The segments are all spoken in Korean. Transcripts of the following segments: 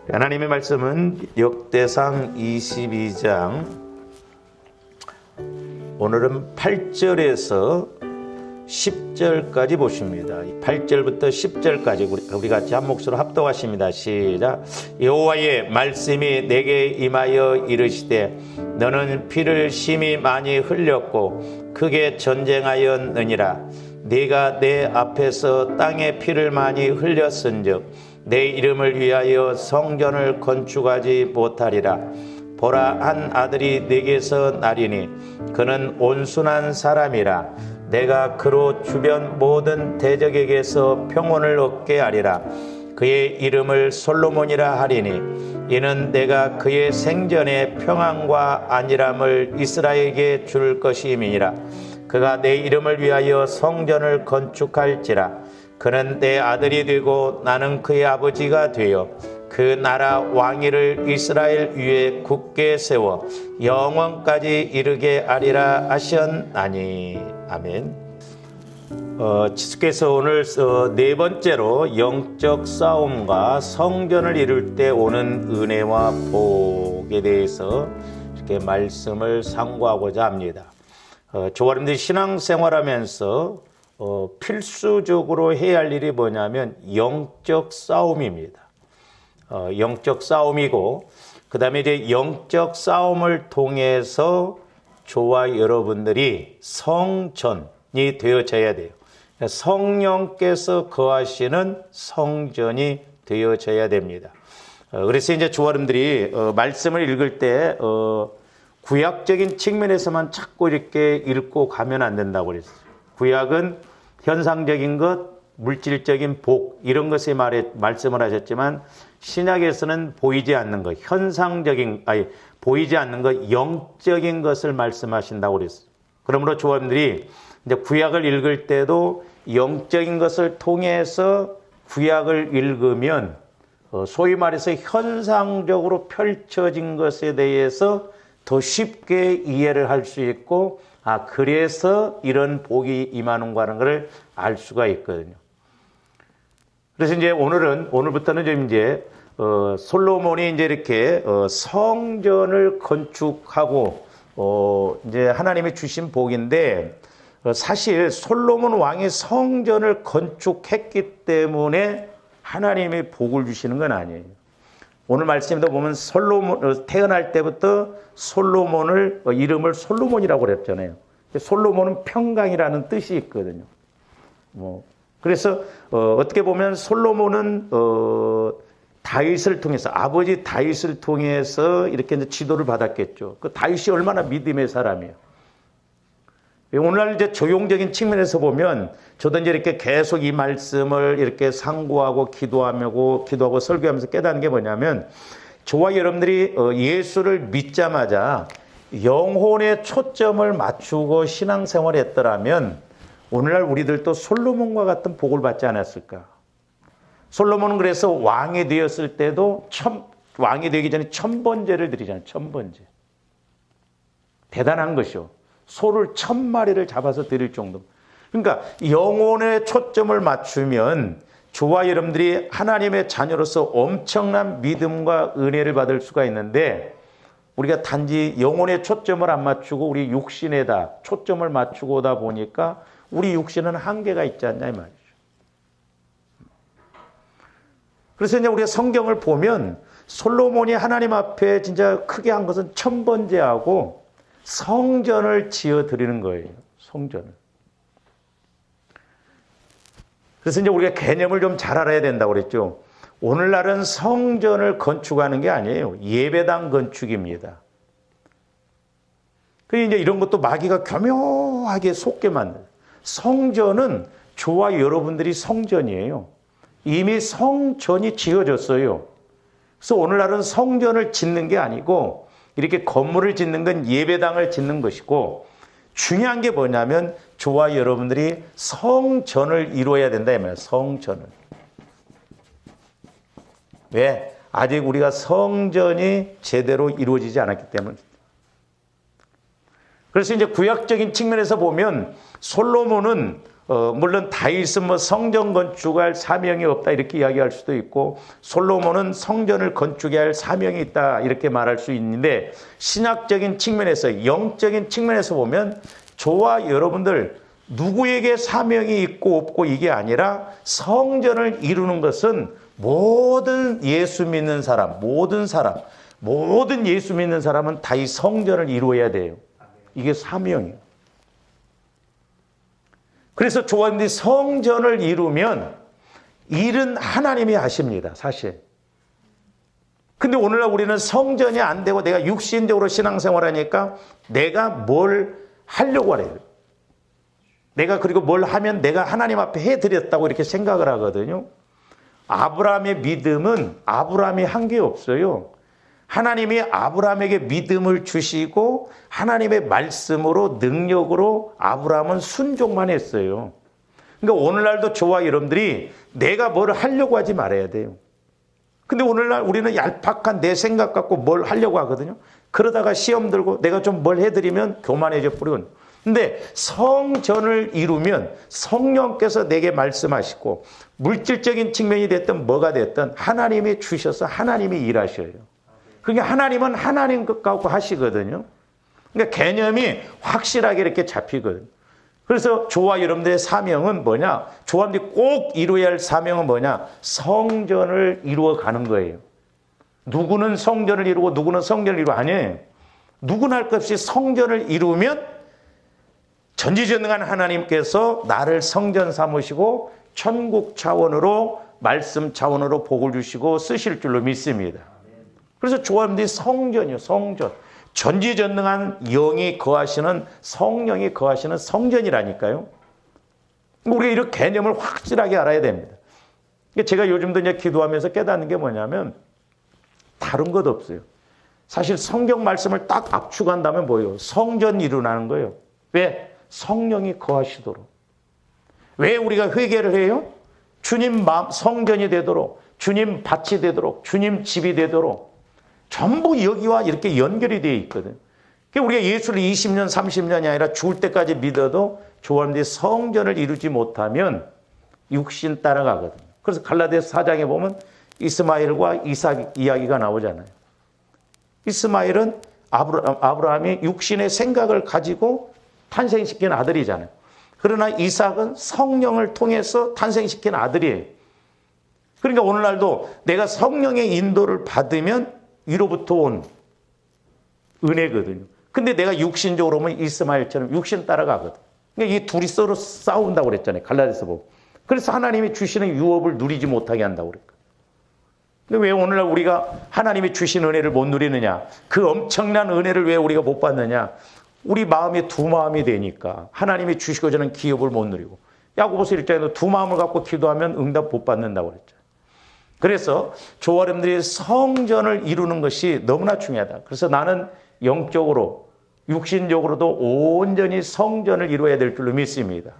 하나님의 말씀은 역대상 22장 오늘은 8절에서 10절까지 보십니다. 8절부터 10절까지 우리 같이 한 목소리로 합독하십니다. 시작. 여호와의 말씀이 내게 임하여 이르시되 너는 피를 심히 많이 흘렸고 크게 전쟁하였느니라. 네가 내 앞에서 땅에 피를 많이 흘렸은즉 내 이름을 위하여 성전을 건축하지 못하리라. 보라, 한 아들이 내게서 나리니 그는 온순한 사람이라. 내가 그로 주변 모든 대적에게서 평온을 얻게 하리라. 그의 이름을 솔로몬이라 하리니 이는 내가 그의 생전에 평안과 안일함을 이스라엘에게 줄 것임이니라. 그가 내 이름을 위하여 성전을 건축할지라. 그는 내 아들이 되고 나는 그의 아버지가 되어 그 나라 왕위를 이스라엘 위에 굳게 세워 영원까지 이르게 하리라 하셨나니. 아멘. 지수께서 오늘 네 번째로 영적 싸움과 성전을 이룰 때 오는 은혜와 복에 대해서 이렇게 말씀을 상고하고자 합니다. 저와 여러분들이 신앙생활하면서 필수적으로 해야 할 일이 뭐냐면 영적 싸움입니다. 영적 싸움이고, 그 다음에 이제 영적 싸움을 통해서 저와 여러분들이 성전이 되어져야 돼요. 성령께서 거하시는 성전이 되어져야 됩니다. 그래서 이제 저와 여러분들이 말씀을 읽을 때 구약적인 측면에서만 자꾸 이렇게 읽고 가면 안 된다고 그랬어요. 구약은 현상적인 것, 물질적인 복 이런 것에 말씀을 하셨지만 신약에서는 보이지 않는 것, 보이지 않는 것, 영적인 것을 말씀하신다고 그랬어요. 그러므로 조원들이 이제 구약을 읽을 때도 영적인 것을 통해서 구약을 읽으면 소위 말해서 현상적으로 펼쳐진 것에 대해서 더 쉽게 이해를 할 수 있고, 그래서 이런 복이 임하는가 하는 것을 알 수가 있거든요. 그래서 이제 오늘부터는 좀 이제, 솔로몬이 이제 이렇게, 성전을 건축하고, 이제 하나님이 주신 복인데, 사실 솔로몬 왕이 성전을 건축했기 때문에 하나님이 복을 주시는 건 아니에요. 오늘 말씀에도 보면 태어날 때부터 솔로몬을, 이름을 솔로몬이라고 그랬잖아요. 솔로몬은 평강이라는 뜻이 있거든요. 그래서, 어떻게 보면 솔로몬은, 다윗을 통해서, 아버지 다윗을 통해서 이렇게 이제 지도를 받았겠죠. 그 다윗이 얼마나 믿음의 사람이에요. 오늘날 이제 적용적인 측면에서 보면 저도 이제 이렇게 계속 이 말씀을 이렇게 상고하고 기도하고 설교하면서 깨닫는 게 뭐냐면, 저와 여러분들이 예수를 믿자마자 영혼의 초점을 맞추고 신앙생활을 했더라면 오늘날 우리들도 솔로몬과 같은 복을 받지 않았을까. 솔로몬은 그래서 왕이 되었을 때도 왕이 되기 전에 천번제를 드리잖아요. 천번제. 대단한 것이요. 소를 1000마리를 잡아서 드릴 정도. 그러니까 영혼의 초점을 맞추면 저와 여러분들이 하나님의 자녀로서 엄청난 믿음과 은혜를 받을 수가 있는데, 우리가 단지 영혼의 초점을 안 맞추고 우리 육신에다 초점을 맞추고 오다 보니까 우리 육신은 한계가 있지 않냐 이 말이죠. 그래서 이제 우리가 성경을 보면 솔로몬이 하나님 앞에 진짜 크게 한 것은 1000번제하고 성전을 지어 드리는 거예요. 성전을. 그래서 이제 우리가 개념을 좀 잘 알아야 된다고 그랬죠. 오늘날은 성전을 건축하는 게 아니에요. 예배당 건축입니다. 그래서 이제 이런 것도 마귀가 교묘하게 속게 만든. 성전은 저와 여러분들이 성전이에요. 이미 성전이 지어졌어요. 그래서 오늘날은 성전을 짓는 게 아니고 이렇게 건물을 짓는 건 예배당을 짓는 것이고, 중요한 게 뭐냐면 저와 여러분들이 성전을 이루어야 된다 이 말이에요. 성전을. 왜? 아직 우리가 성전이 제대로 이루어지지 않았기 때문에. 그래서 이제 구약적인 측면에서 보면 솔로몬은 물론 다윗은 뭐 성전 건축할 사명이 없다 이렇게 이야기할 수도 있고, 솔로몬은 성전을 건축해야 할 사명이 있다 이렇게 말할 수 있는데, 신학적인 측면에서, 영적인 측면에서 보면 저와 여러분들 누구에게 사명이 있고 없고 이게 아니라, 성전을 이루는 것은 모든 예수 믿는 사람, 모든 예수 믿는 사람은 다 이 성전을 이루어야 돼요. 이게 사명이에요. 그래서 조화님들이 성전을 이루면 일은 하나님이 하십니다, 사실. 근데 오늘날 우리는 성전이 안 되고 내가 육신적으로 신앙생활하니까 내가 뭘 하려고 하래요. 내가 그리고 뭘 하면 내가 하나님 앞에 해드렸다고 이렇게 생각을 하거든요. 아브라함의 믿음은 아브라함이 한 게 없어요. 하나님이 아브라함에게 믿음을 주시고 하나님의 말씀으로, 능력으로 아브라함은 순종만 했어요. 그러니까 오늘날도 저와 여러분들이 내가 뭘 하려고 하지 말아야 돼요. 근데 오늘날 우리는 얄팍한 내 생각 갖고 뭘 하려고 하거든요. 그러다가 시험 들고 내가 좀 뭘 해드리면 교만해져 버리거든요. 근데 성전을 이루면 성령께서 내게 말씀하시고, 물질적인 측면이 됐든 뭐가 됐든 하나님이 주셔서 하나님이 일하셔요. 그러니까 하나님은 하나님 것 갖고 하시거든요. 그러니까 개념이 확실하게 이렇게 잡히거든요. 그래서 저와 여러분들의 사명은 뭐냐? 저와님들이 꼭 이루어야 할 사명은 뭐냐? 성전을 이루어가는 거예요. 누구는 성전을 이루고 누구는 성전을 이루고 아니에요. 누구나 할 것 없이 성전을 이루면 전지전능한 하나님께서 나를 성전 삼으시고 천국 차원으로, 말씀 차원으로 복을 주시고 쓰실 줄로 믿습니다. 그래서 조합들이 성전이요, 성전. 전지전능한 영이 거하시는, 성령이 거하시는 성전이라니까요. 우리가 이런 개념을 확실하게 알아야 됩니다. 제가 요즘도 이제 기도하면서 깨닫는 게 뭐냐면, 다른 것 없어요. 사실 성경 말씀을 딱 압축한다면 뭐예요? 성전 이루라는 거예요. 왜? 성령이 거하시도록. 왜 우리가 회개를 해요? 주님 마음, 성전이 되도록, 주님 밭이 되도록, 주님 집이 되도록. 전부 여기와 이렇게 연결이 되어 있거든. 우리가 예수를 20년, 30년이 아니라 죽을 때까지 믿어도 조합원들이 성전을 이루지 못하면 육신 따라가거든. 그래서 갈라디아서 4장에 보면 이스마엘과 이삭 이야기가 나오잖아요. 이스마엘은 아브라함이 육신의 생각을 가지고 탄생시킨 아들이잖아요. 그러나 이삭은 성령을 통해서 탄생시킨 아들이에요. 그러니까 오늘날도 내가 성령의 인도를 받으면 위로부터 온 은혜거든요. 근데 내가 육신적으로 오면 이스마엘처럼 육신 따라가거든. 그러니까 이 둘이 서로 싸운다고 그랬잖아요. 갈라디아서 보고. 그래서 하나님이 주시는 유업을 누리지 못하게 한다고 그랬거든요. 왜 오늘날 우리가 하나님이 주신 은혜를 못 누리느냐? 그 엄청난 은혜를 왜 우리가 못 받느냐? 우리 마음이 두 마음이 되니까 하나님이 주시고자 하는 기업을 못 누리고. 야고보서 1장에도 두 마음을 갖고 기도하면 응답 못 받는다고 그랬죠. 그래서 조아름들이 성전을 이루는 것이 너무나 중요하다. 그래서 나는 영적으로, 육신적으로도 온전히 성전을 이루어야 될 줄로 믿습니다.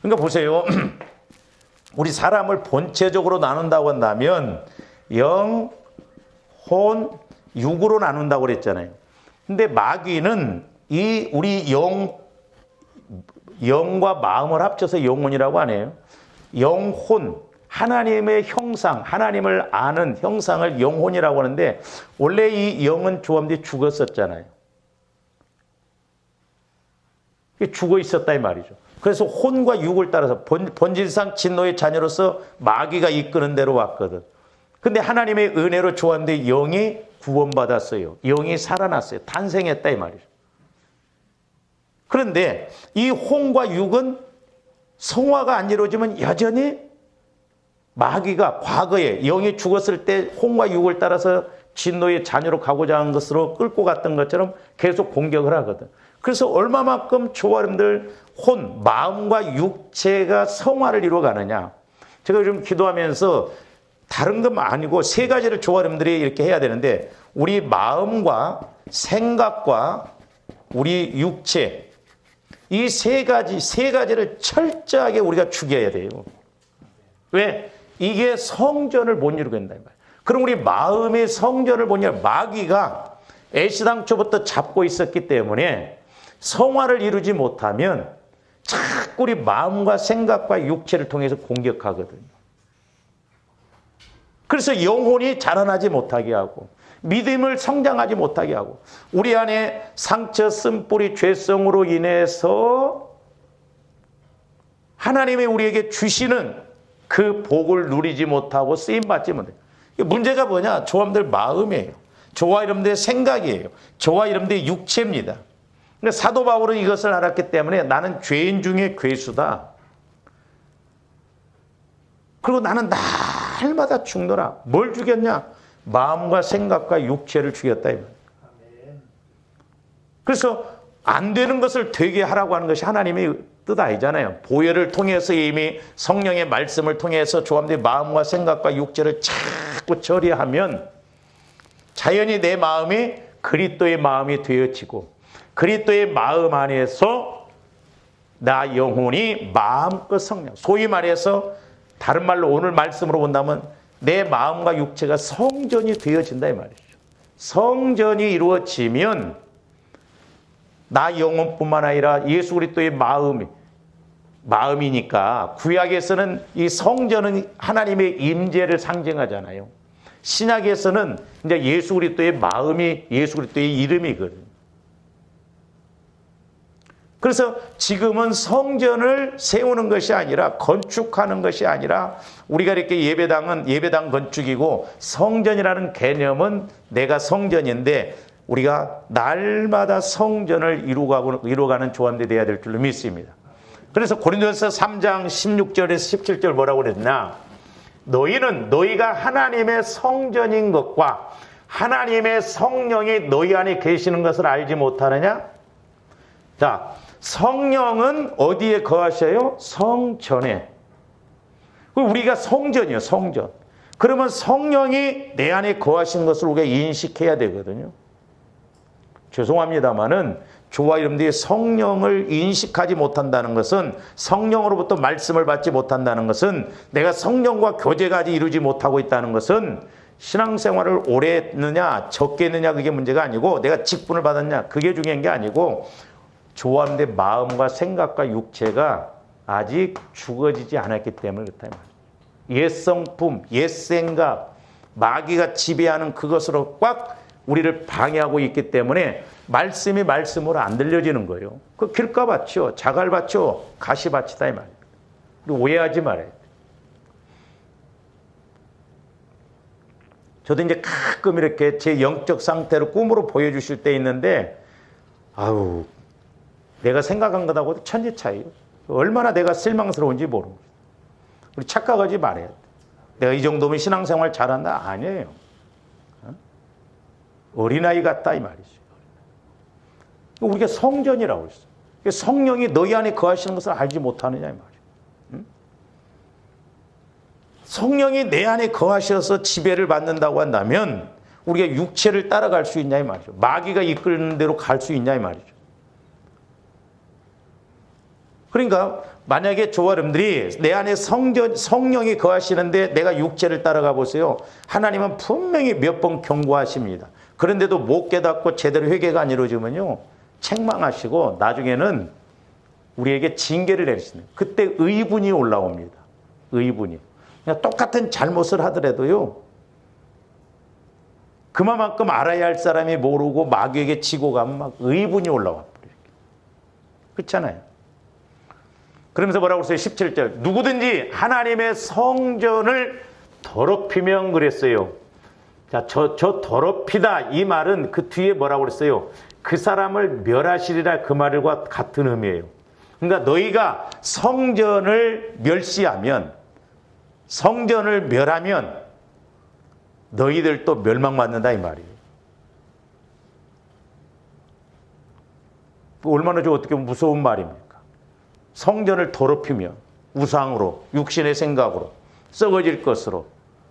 그러니까 보세요. 우리 사람을 본체적으로 나눈다고 한다면 영, 혼, 육으로 나눈다고 그랬잖아요. 근데 마귀는 이 우리 영과 마음을 합쳐서 영혼이라고 하네요. 영혼, 하나님의 형상, 하나님을 아는 형상을 영혼이라고 하는데, 원래 이 영은 조함들이 죽었었잖아요. 죽어 있었다 이 말이죠. 그래서 혼과 육을 따라서 본질상 진노의 자녀로서 마귀가 이끄는 대로 왔거든. 근데 하나님의 은혜로 조함들이 영이 구원받았어요. 영이 살아났어요. 탄생했다 이 말이죠. 그런데 이 혼과 육은 성화가 안 이루어지면 여전히 마귀가 과거에 영이 죽었을 때 혼과 육을 따라서 진노의 자녀로 가고자 하는 것으로 끌고 갔던 것처럼 계속 공격을 하거든. 그래서 얼마만큼 조아름들 혼, 마음과 육체가 성화를 이루어가느냐. 제가 요즘 기도하면서 다른 건 아니고 세 가지를 조아름들이 이렇게 해야 되는데, 우리 마음과 생각과 우리 육체, 이 세 가지를 철저하게 우리가 죽여야 돼요. 왜? 이게 성전을 못 이루게 된다. 그럼 우리 마음의 성전을 못 이루게, 마귀가 애시당초부터 잡고 있었기 때문에 성화를 이루지 못하면 자꾸 우리 마음과 생각과 육체를 통해서 공격하거든요. 그래서 영혼이 자라나지 못하게 하고 믿음을 성장하지 못하게 하고 우리 안에 상처, 쓴뿌리, 죄성으로 인해서 하나님이 우리에게 주시는 그 복을 누리지 못하고 쓰임받지 못해요. 문제가 뭐냐? 저와여러분들 마음이에요. 저와 여러분들의 생각이에요. 저와 여러분들의 육체입니다. 그러니까 사도 바울은 이것을 알았기 때문에 나는 죄인 중에 괴수다. 그리고 나는 날마다 죽노라. 뭘 죽였냐? 마음과 생각과 육체를 죽였다. 그래서 안 되는 것을 되게 하라고 하는 것이 하나님의 뜻 아니잖아요. 보혈을 통해서 이미 성령의 말씀을 통해서 조합된 마음과 생각과 육체를 자꾸 처리하면 자연히 내 마음이 그리스도의 마음이 되어지고 그리스도의 마음 안에서 나 영혼이 마음껏 성령, 소위 말해서 다른 말로 오늘 말씀으로 본다면 내 마음과 육체가 성전이 되어진다 이 말이죠. 성전이 이루어지면 나 영혼뿐만 아니라 예수 그리스도의 마음이니까 구약에서는 이 성전은 하나님의 임재를 상징하잖아요. 신약에서는 이제 예수 그리스도의 마음이 예수 그리스도의 이름이거든요. 그래서 지금은 성전을 세우는 것이 아니라 건축하는 것이 아니라 우리가 이렇게 예배당 건축이고 성전이라는 개념은 내가 성전인데 우리가 날마다 성전을 이루어가는 조합이 되어야 될 줄로 믿습니다. 그래서 고린도전서 3장 16절에서 17절 뭐라고 그랬나? 너희가 하나님의 성전인 것과 하나님의 성령이 너희 안에 계시는 것을 알지 못하느냐? 자, 성령은 어디에 거하셔요? 성전에. 우리가 성전이에요, 성전. 그러면 성령이 내 안에 거하시는 것을 우리가 인식해야 되거든요. 죄송합니다만은 저와 여러분들이 성령을 인식하지 못한다는 것은 성령으로부터 말씀을 받지 못한다는 것은 내가 성령과 교제가 아직 이루지 못하고 있다는 것은 신앙생활을 오래 했느냐 적게 했느냐 그게 문제가 아니고 내가 직분을 받았냐 그게 중요한 게 아니고 저와 여러분들의 마음과 생각과 육체가 아직 죽어지지 않았기 때문에 그렇다. 옛 성품, 옛 생각, 마귀가 지배하는 그것으로 꽉 우리를 방해하고 있기 때문에 말씀이 말씀으로 안 들려지는 거예요. 그 길가밭이요, 자갈밭이요, 가시밭이다 이 말이에요. 오해하지 말아요. 저도 이제 가끔 이렇게 제 영적 상태를 꿈으로 보여주실 때 있는데 아우 내가 생각한 것하고도 천지 차이요. 얼마나 내가 실망스러운지 모르고. 우리 착각하지 말아야 돼. 내가 이 정도면 신앙생활 잘한다? 아니에요. 어린아이 같다 이 말이죠. 우리가 성전이라고 했어요. 성령이 너희 안에 거하시는 것을 알지 못하느냐 이 말이에요. 성령이 내 안에 거하셔서 지배를 받는다고 한다면 우리가 육체를 따라갈 수 있냐 이 말이죠. 마귀가 이끄는 대로 갈 수 있냐 이 말이죠. 그러니까 만약에 저와 여러분들이 내 안에 성령이 거하시는데 내가 육체를 따라가 보세요. 하나님은 분명히 몇 번 경고하십니다. 그런데도 못 깨닫고 제대로 회개가 안 이루어지면요. 책망하시고 나중에는 우리에게 징계를 내리시는 그때 의분이 올라옵니다. 의분이. 그냥 똑같은 잘못을 하더라도요. 그만큼 알아야 할 사람이 모르고 마귀에게 지고 가면 막 의분이 올라와 버려요. 그렇잖아요. 그러면서 뭐라고 했어요? 17절. 누구든지 하나님의 성전을 더럽히면 그랬어요. 자, 저 더럽히다 이 말은 그 뒤에 뭐라고 그랬어요? 그 사람을 멸하시리라 그 말과 같은 의미예요. 그러니까 너희가 성전을 멸시하면 성전을 멸하면 너희들도 멸망받는다 이 말이에요. 얼마나 좀 어떻게 무서운 말입니까? 성전을 더럽히면 우상으로 육신의 생각으로 썩어질 것으로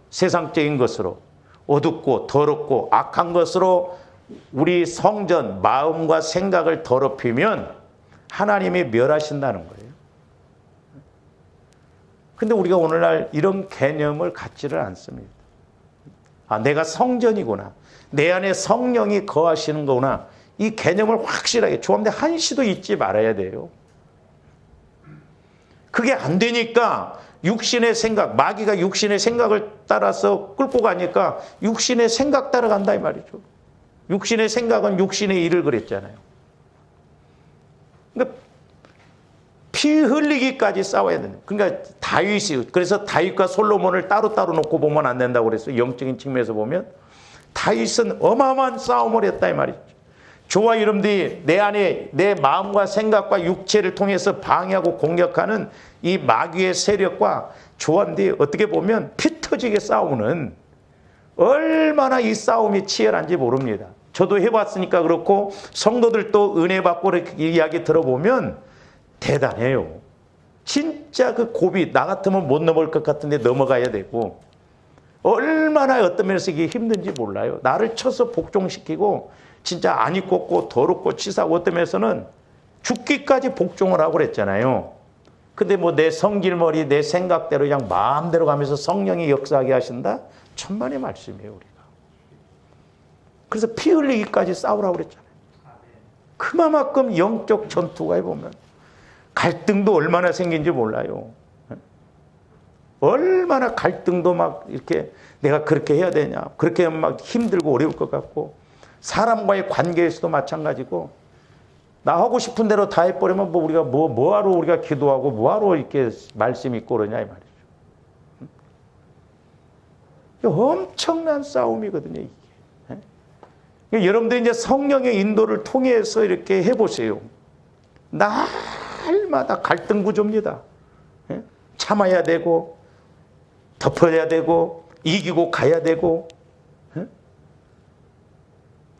세상적인 것으로 어둡고 더럽고 악한 것으로 우리 성전 마음과 생각을 더럽히면 하나님이 멸하신다는 거예요. 근데 우리가 오늘날 이런 개념을 갖지를 않습니다. 아, 내가 성전이구나. 내 안에 성령이 거하시는 거구나. 이 개념을 확실하게 조합대 한시도 잊지 말아야 돼요. 그게 안 되니까 육신의 생각, 마귀가 육신의 생각을 따라서 끌고 가니까 육신의 생각 따라간다 이 말이죠. 육신의 생각은 육신의 일을 그랬잖아요. 그러니까 피 흘리기까지 싸워야 되는. 그러니까 다윗이, 그래서 다윗과 솔로몬을 따로따로 놓고 보면 안 된다고 그랬어요. 영적인 측면에서 보면 다윗은 어마어마한 싸움을 했다 이 말이죠. 저와 여러분들이 내 안에 내 마음과 생각과 육체를 통해서 방해하고 공격하는 이 마귀의 세력과 저와 여러분들이 어떻게 보면 피 터지게 싸우는, 얼마나 이 싸움이 치열한지 모릅니다. 저도 해봤으니까 그렇고 성도들도 은혜 받고 이렇게 이야기 들어보면 대단해요. 진짜 그 고비, 나 같으면 못 넘어올 것 같은데 넘어가야 되고, 얼마나 어떤 면에서 이게 힘든지 몰라요. 나를 쳐서 복종시키고 진짜 안이 꽂고 더럽고 치사하고 어떤 면에서는 죽기까지 복종을 하고 그랬잖아요. 근데 뭐 내 성질머리, 내 생각대로 그냥 마음대로 가면서 성령이 역사하게 하신다? 천만의 말씀이에요, 우리가. 그래서 피 흘리기까지 싸우라고 그랬잖아요. 그만큼 영적 전투가 해보면 갈등도 얼마나 생긴지 몰라요. 얼마나 갈등도 막 이렇게 내가 그렇게 해야 되냐, 그렇게 하면 막 힘들고 어려울 것 같고, 사람과의 관계에서도 마찬가지고, 나 하고 싶은 대로 다 해버리면 뭐 우리가 뭐하러 우리가 기도하고 뭐하러 이렇게 말씀 있고 그러냐 이 말이죠. 엄청난 싸움이거든요, 이게. 여러분들 이제 성령의 인도를 통해서 이렇게 해보세요. 날마다 갈등 구조입니다. 참아야 되고, 덮어야 되고, 이기고 가야 되고,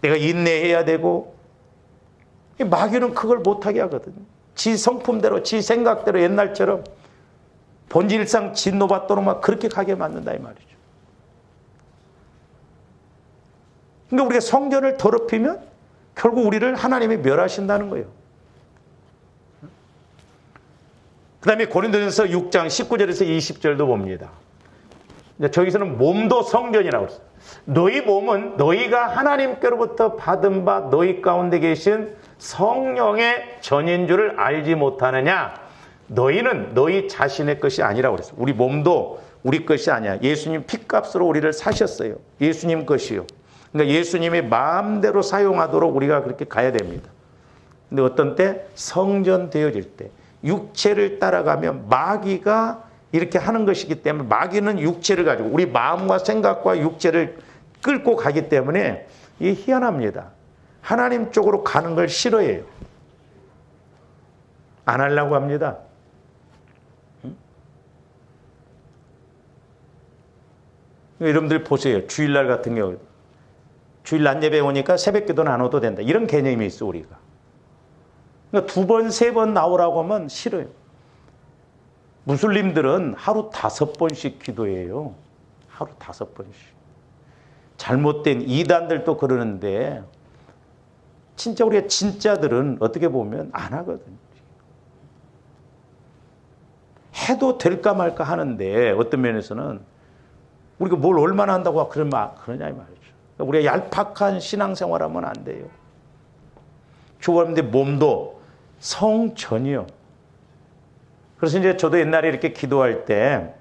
내가 인내해야 되고. 마귀는 그걸 못하게 하거든요. 지 성품대로, 지 생각대로 옛날처럼 본질상 진노받도록 막 그렇게 가게 만든다 이 말이죠. 그러니까 우리가 성전을 더럽히면 결국 우리를 하나님이 멸하신다는 거예요. 그 다음에 고린도전서 6장 19절에서 20절도 봅니다. 저기서는 몸도 성전이라고 했어요. 너희 몸은 너희가 하나님께로부터 받은 바 너희 가운데 계신 성령의 전인 줄을 알지 못하느냐? 너희는 너희 자신의 것이 아니라고 그랬어요. 우리 몸도 우리 것이 아니야. 예수님 핏값으로 우리를 사셨어요. 예수님 것이요. 그러니까 예수님이 마음대로 사용하도록 우리가 그렇게 가야 됩니다. 근데 어떤 때 성전되어질 때 육체를 따라가면 마귀가 이렇게 하는 것이기 때문에, 마귀는 육체를 가지고 우리 마음과 생각과 육체를 끌고 가기 때문에 이게 희한합니다. 하나님 쪽으로 가는 걸 싫어해요. 안 하려고 합니다. 여러분들 보세요. 주일날 같은 경우 주일 낮 예배 오니까 새벽 기도는 안 와도 된다. 이런 개념이 있어 우리가. 그러니까 2번, 3번 나오라고 하면 싫어요. 무슬림들은 하루 5번씩 기도해요. 하루 5번씩. 잘못된 이단들도 그러는데 진짜 우리가 진짜들은 어떻게 보면 안 하거든요. 해도 될까 말까 하는데 어떤 면에서는 우리가 뭘 얼마나 한다고 그러냐 이 말이죠. 우리가 얄팍한 신앙생활하면 안 돼요. 주님의 몸도 성전이요. 그래서 이제 저도 옛날에 이렇게 기도할 때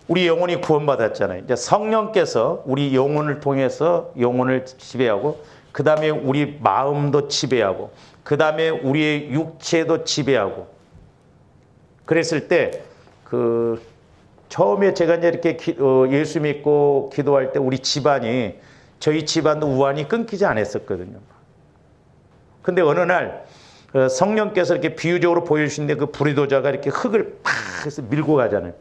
우리 영혼이 구원받았잖아요. 이제 성령께서 우리 영혼을 통해서 영혼을 지배하고, 그 다음에 우리 마음도 지배하고, 그 다음에 우리의 육체도 지배하고. 그랬을 때 처음에 제가 이제 이렇게 예수 믿고 기도할 때 우리 집안이, 저희 집안도 우환이 끊기지 않았었거든요. 근데 어느 날 성령께서 이렇게 비유적으로 보여주시는데 그 부리도자가 이렇게 흙을 팍 해서 밀고 가잖아요.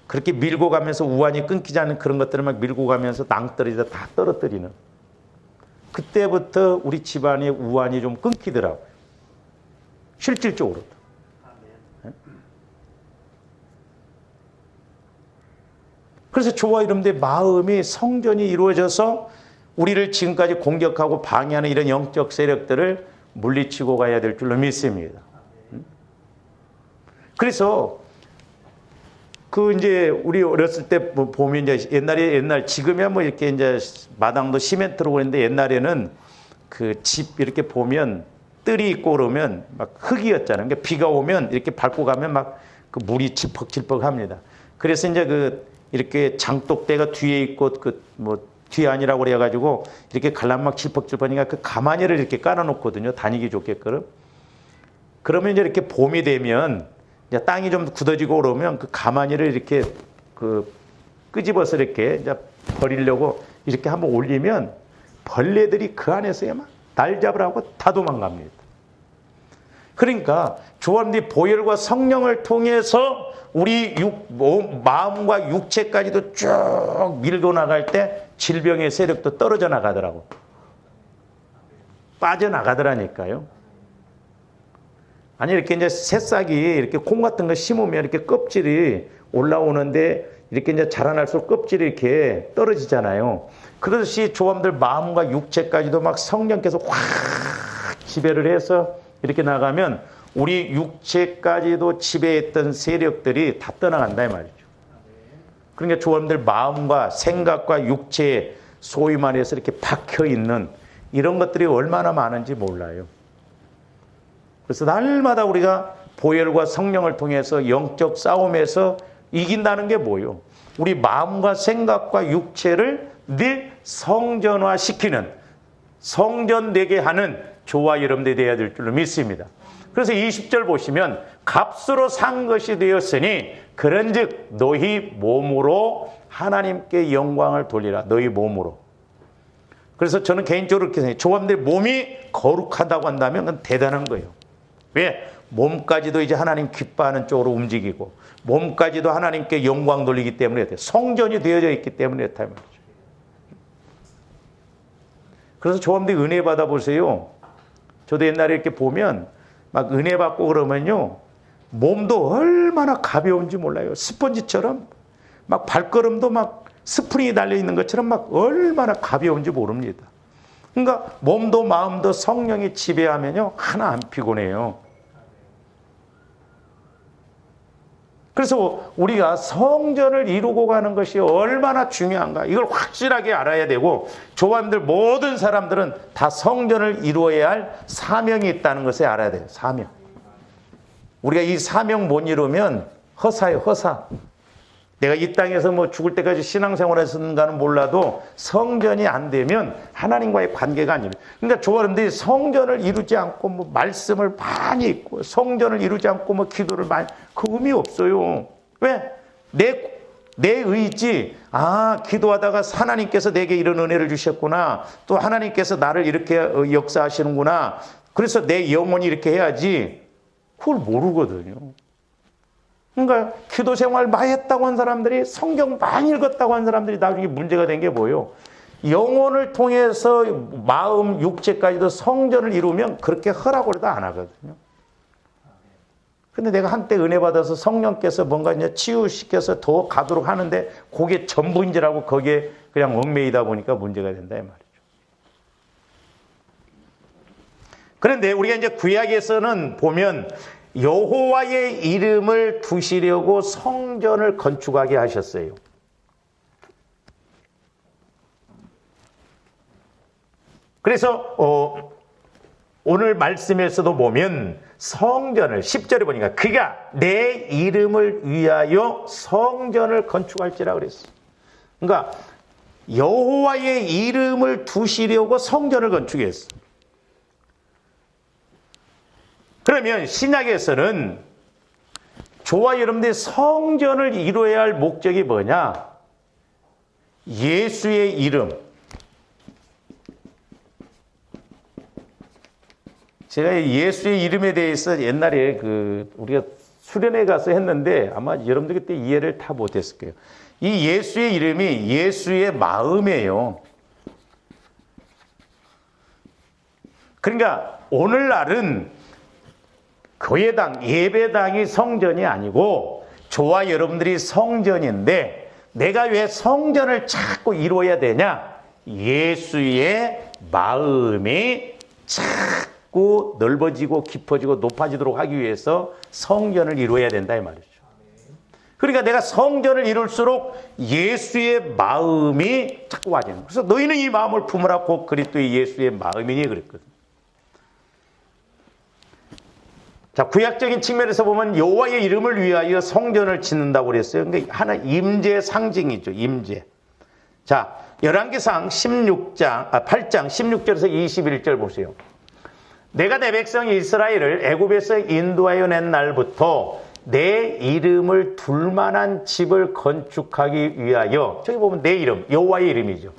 그렇게 밀고 가면서 우환이 끊기지 않는 그런 것들을 막 밀고 가면서 낭떠러지다 다 떨어뜨리는. 그때부터 우리 집안의 우환이 좀 끊기더라고요. 실질적으로도. 그래서 저와 여러분들의 마음이 성전이 이루어져서 우리를 지금까지 공격하고 방해하는 이런 영적 세력들을 물리치고 가야 될 줄로 믿습니다. 그래서 이제 우리 어렸을 때 보면 이제 지금이야 뭐 이렇게 이제 마당도 시멘트로 그랬는데 옛날에는 그 집 이렇게 보면 뜰이 있고 그러면 막 흙이었잖아요. 그러니까 비가 오면 이렇게 밟고 가면 막 그 물이 질퍽질퍽 합니다. 그래서 이제 그 이렇게 장독대가 뒤에 있고 그 뭐 뒤안이라고 그래가지고 이렇게 갈라면 막 질퍽질퍽하니까 그 가마니를 이렇게 깔아놓거든요. 다니기 좋게끔. 그러면 이제 이렇게 봄이 되면 이제 땅이 좀 굳어지고 그러면 그 가마니를 이렇게 그 끄집어서 이렇게 이제 버리려고 이렇게 한번 올리면 벌레들이 그 안에서 막 날 잡으라고 다 도망갑니다. 그러니까 조합들이 보혈과 성령을 통해서 우리 마음과 육체까지도 쭉 밀고 나갈 때 질병의 세력도 떨어져 나가더라고. 빠져나가더라니까요. 아니, 이렇게 이제 새싹이 이렇게 콩 같은 거 심으면 이렇게 껍질이 올라오는데 이렇게 이제 자라날수록 껍질이 이렇게 떨어지잖아요. 그렇듯이 조합들 마음과 육체까지도 막 성령께서 확 지배를 해서 이렇게 나가면 우리 육체까지도 지배했던 세력들이 다 떠나간다 이 말이죠. 그러니까 조합들 마음과 생각과 육체에 소위 말해서 이렇게 박혀 있는 이런 것들이 얼마나 많은지 몰라요. 그래서 날마다 우리가 보혈과 성령을 통해서 영적 싸움에서 이긴다는 게 뭐예요? 우리 마음과 생각과 육체를 늘 성전화시키는, 성전되게 하는 저와 여러분들이 되어야 될 줄로 믿습니다. 그래서 20절 보시면 값으로 산 것이 되었으니 그런즉 너희 몸으로 하나님께 영광을 돌리라. 너희 몸으로. 그래서 저는 개인적으로 이렇게 생각해요. 조합들 몸이 거룩하다고 한다면 그건 대단한 거예요. 왜? 몸까지도 이제 하나님 기뻐하는 쪽으로 움직이고 몸까지도 하나님께 영광 돌리기 때문에 성전이 되어져 있기 때문에 그렇다 말이죠. 그래서 조합들이 은혜 받아보세요. 저도 옛날에 이렇게 보면 막 은혜 받고 그러면요. 몸도 얼마나 가벼운지 몰라요. 스펀지처럼 막 발걸음도 막 스프링이 달려있는 것처럼 막 얼마나 가벼운지 모릅니다. 그러니까 몸도 마음도 성령이 지배하면요. 하나 안 피곤해요. 그래서 우리가 성전을 이루고 가는 것이 얼마나 중요한가 이걸 확실하게 알아야 되고 조합들 모든 사람들은 다 성전을 이루어야 할 사명이 있다는 것을 알아야 돼요. 사명. 우리가 이 사명 못 이루면 허사예요. 허사. 내가 이 땅에서 뭐 죽을 때까지 신앙생활을 했는가는 몰라도 성전이 안 되면 하나님과의 관계가 아니에요. 그러니까 조합들이 성전을 이루지 않고 뭐 말씀을 많이 읽고 성전을 이루지 않고 뭐 기도를 많이 그 의미 없어요. 왜? 내 의지. 아, 기도하다가 하나님께서 내게 이런 은혜를 주셨구나. 또 하나님께서 나를 이렇게 역사하시는구나. 그래서 내 영혼이 이렇게 해야지. 그걸 모르거든요. 그러니까 기도 생활 많이 했다고 한 사람들이 성경 많이 읽었다고 한 사람들이 나중에 문제가 된 게 뭐예요? 영혼을 통해서 마음, 육체까지도 성전을 이루면 그렇게 하라고 해도 안 하거든요. 근데 내가 한때 은혜 받아서 성령께서 뭔가 이제 치유시켜서 더 가도록 하는데 그게 전부인지라고 거기에 그냥 얽매이다 보니까 문제가 된다 이 말이죠. 그런데 우리가 이제 구약에서는 보면 여호와의 이름을 두시려고 성전을 건축하게 하셨어요. 그래서 오늘 말씀에서도 보면 성전을 10절에 보니까 그가 내 이름을 위하여 성전을 건축할지라 그랬어. 그러니까 여호와의 이름을 두시려고 성전을 건축했어. 그러면 신약에서는 저와 여러분들이 성전을 이루어야 할 목적이 뭐냐? 예수의 이름. 제가 예수의 이름에 대해서 옛날에 우리가 수련회 가서 했는데 아마 여러분들 그때 이해를 다 못했을 거예요. 이 예수의 이름이 예수의 마음이에요. 그러니까 오늘날은 교회당, 예배당이 성전이 아니고 저와 여러분들이 성전인데 내가 왜 성전을 자꾸 이루어야 되냐? 예수의 마음이 자꾸 넓어지고 깊어지고 높아지도록 하기 위해서 성전을 이루어야 된다 이 말이죠. 그러니까 내가 성전을 이룰수록 예수의 마음이 자꾸 와지는 거예요. 그래서 너희는 이 마음을 품으라 곧 그리스도의 예수의 마음이니 그랬거든. 자, 구약적인 측면에서 보면 여호와의 이름을 위하여 성전을 짓는다고 그랬어요. 그러니까 하나 임재의 상징이죠. 임재. 자, 열왕기상 8장 16절에서 21절 보세요. 내가 내 백성 이스라엘을 애굽에서 인도하여 낸 날부터 내 이름을 둘 만한 집을 건축하기 위하여, 저기 보면 내 이름, 여호와의 이름이죠.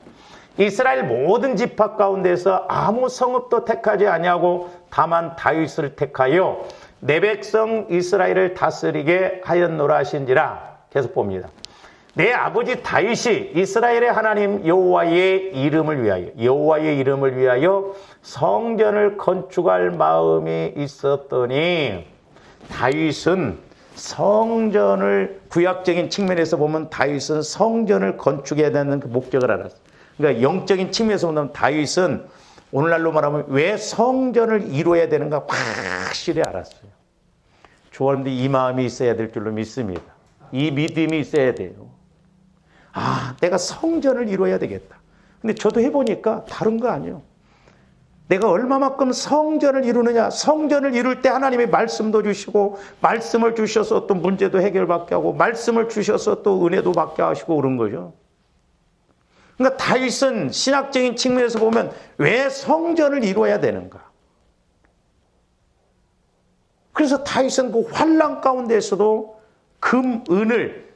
이스라엘 모든 지파 가운데서 아무 성읍도 택하지 아니하고 다만 다윗을 택하여 내 백성 이스라엘을 다스리게 하였노라 하신지라. 계속 봅니다. 내 아버지 다윗이 이스라엘의 하나님 여호와의 이름을 위하여 성전을 건축할 마음이 있었더니, 다윗은 성전을, 구약적인 측면에서 보면 다윗은 성전을 건축해야 되는 그 목적을 알았어요. 그러니까 영적인 측면에서 보면 다윗은 오늘날로 말하면 왜 성전을 이루어야 되는가 확실히 알았어요. 조원들 이 마음이 있어야 될 줄로 믿습니다. 이 믿음이 있어야 돼요. 아, 내가 성전을 이루어야 되겠다. 근데 저도 해보니까 다른 거 아니에요. 내가 얼마만큼 성전을 이루느냐. 성전을 이룰 때 하나님의 말씀도 주시고, 말씀을 주셔서 또 문제도 해결받게 하고, 말씀을 주셔서 또 은혜도 받게 하시고 그런 거죠. 그러니까 다윗은 신학적인 측면에서 보면 왜 성전을 이루어야 되는가. 그래서 다윗은 그 환난 가운데에서도 금, 은을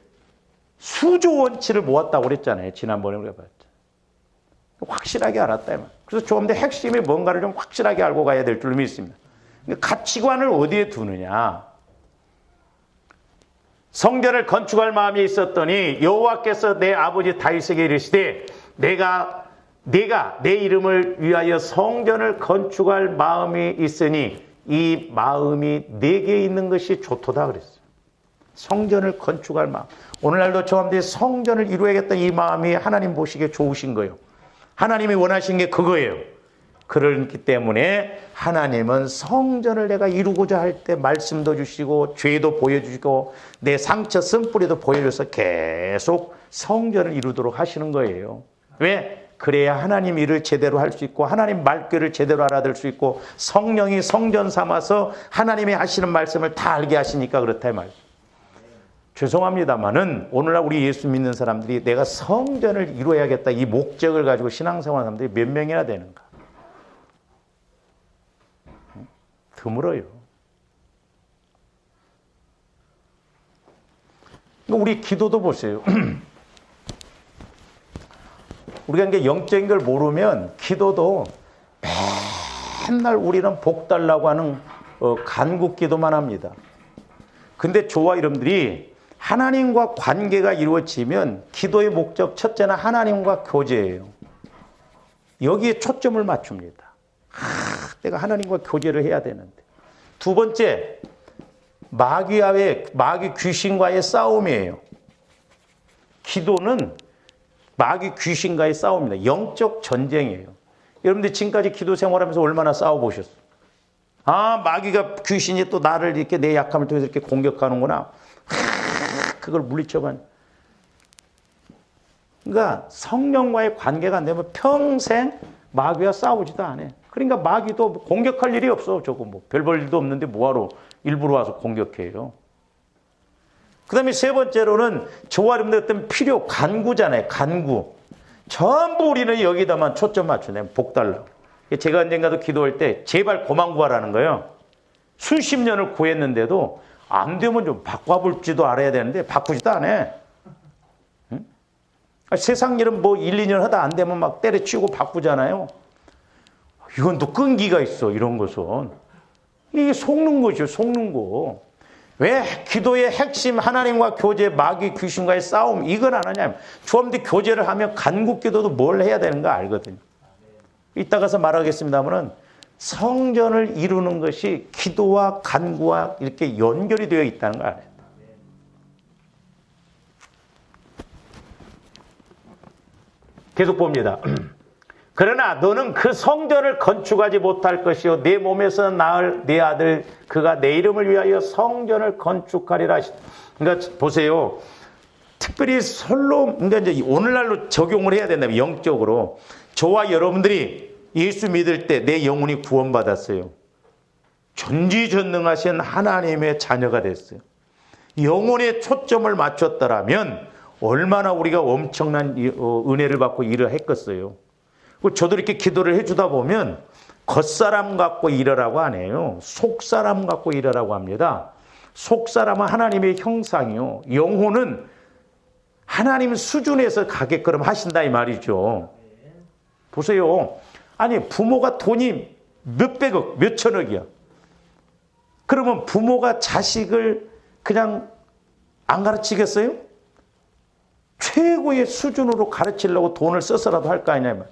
수조 원치를 모았다고 그랬잖아요. 지난번에 우리가 봤죠. 확실하게 알았다. 그래서 조금 더 핵심이 뭔가를 좀 확실하게 알고 가야 될 줄로 믿습니다. 가치관을 어디에 두느냐. 성전을 건축할 마음이 있었더니 여호와께서 내 아버지 다윗에게 이르시되 내가 내 이름을 위하여 성전을 건축할 마음이 있으니 이 마음이 내게 있는 것이 좋도다 그랬어요. 성전을 건축할 마음. 오늘날도 저한테 성전을 이루어야겠다 이 마음이 하나님 보시기에 좋으신 거예요. 하나님이 원하신 게 그거예요. 그렇기 때문에 하나님은 성전을 내가 이루고자 할 때 말씀도 주시고 죄도 보여주시고 내 상처 쓴뿌리도 보여줘서 계속 성전을 이루도록 하시는 거예요. 왜? 그래야 하나님 일을 제대로 할 수 있고 하나님 말귀를 제대로 알아들 수 있고 성령이 성전 삼아서 하나님이 하시는 말씀을 다 알게 하시니까 그렇다 이 말이에요. 죄송합니다만은 오늘날 우리 예수 믿는 사람들이 내가 성전을 이루어야겠다 이 목적을 가지고 신앙생활하는 사람들이 몇 명이나 되는가? 드물어요. 우리 기도도 보세요. 우리가 이제 영적인 걸 모르면 기도도 맨날 우리는 복 달라고 하는 간국 기도만 합니다. 근데 저와 여러분들이 하나님과 관계가 이루어지면 기도의 목적 첫째는 하나님과 교제예요. 여기에 초점을 맞춥니다. 내가 하나님과 교제를 해야 되는데. 두 번째, 마귀 귀신과의 싸움이에요. 기도는 마귀 귀신과의 싸움입니다. 영적 전쟁이에요. 여러분들 지금까지 기도 생활하면서 얼마나 싸워보셨어요? 아, 마귀가 귀신이 또 나를 이렇게 내 약함을 통해서 이렇게 공격하는구나. 그걸 물리쳐봐. 그러니까 성령과의 관계가 안 되면 평생 마귀와 싸우지도 않아. 그러니까 마귀도 공격할 일이 없어. 저거 뭐 별 볼 일도 없는데 뭐하러 일부러 와서 공격해요. 그 다음에 세 번째로는 저와 여러분들 어떤 필요, 간구잖아요. 간구. 전부 우리는 여기다만 초점 맞추네. 복 달라고. 제가 언젠가도 기도할 때 제발 그만 구하라는 거예요. 수십 년을 구했는데도 안 되면 좀 바꿔볼지도 알아야 되는데 바꾸지도 않아. 응? 세상 일은 뭐 1, 2년 하다 안 되면 막 때려치우고 바꾸잖아요. 이건 또 끈기가 있어. 이런 것은. 이게 속는 거죠. 속는 거. 왜 기도의 핵심 하나님과 교제, 마귀 귀신과의 싸움 이건 안 하냐면 주엄대 교제를 하면 간국 기도도 뭘 해야 되는가 알거든요. 이따 가서 말하겠습니다만은 성전을 이루는 것이 기도와 간구와 이렇게 연결이 되어 있다는 걸 알아요. 계속 봅니다. 그러나 너는 그 성전을 건축하지 못할 것이요 내 몸에서 낳을 내 아들 그가 내 이름을 위하여 성전을 건축하리라. 그러니까 보세요. 특별히 그러니까 이제 오늘날로 적용을 해야 된다면 영적으로 저와 여러분들이 예수 믿을 때 내 영혼이 구원받았어요. 전지전능하신 하나님의 자녀가 됐어요. 영혼에 초점을 맞췄더라면 얼마나 우리가 엄청난 은혜를 받고 일을 했겠어요. 저도 이렇게 기도를 해주다 보면 겉사람 갖고 일하라고 안 해요. 속사람 갖고 일하라고 합니다. 속사람은 하나님의 형상이요. 영혼은 하나님 수준에서 가게끔 하신다 이 말이죠. 보세요. 아니 부모가 돈이 몇백억, 몇천억이야. 그러면 부모가 자식을 그냥 안 가르치겠어요? 최고의 수준으로 가르치려고 돈을 써서라도 할 거 아니냐.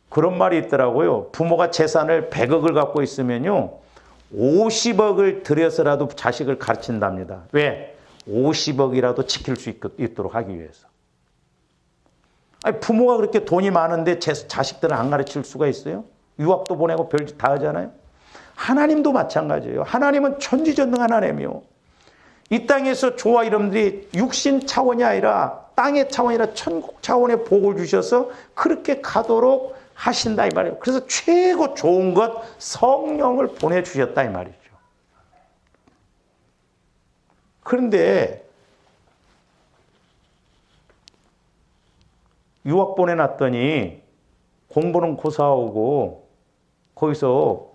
그런 말이 있더라고요. 부모가 재산을 100억을 갖고 있으면요. 50억을 들여서라도 자식을 가르친답니다. 왜? 50억이라도 지킬 수 있도록 하기 위해서. 아니, 부모가 그렇게 돈이 많은데 자식들은 안 가르칠 수가 있어요? 유학도 보내고 별짓 다 하잖아요. 하나님도 마찬가지예요. 하나님은 천지전능한 하나님이요. 이 땅에서 저와 여러분들이 육신 차원이 아니라 땅의 차원이 아니라 천국 차원의 복을 주셔서 그렇게 가도록 하신다 이 말이에요. 그래서 최고 좋은 것 성령을 보내주셨다 이 말이죠. 그런데 유학 보내놨더니 공부는 고사하고 거기서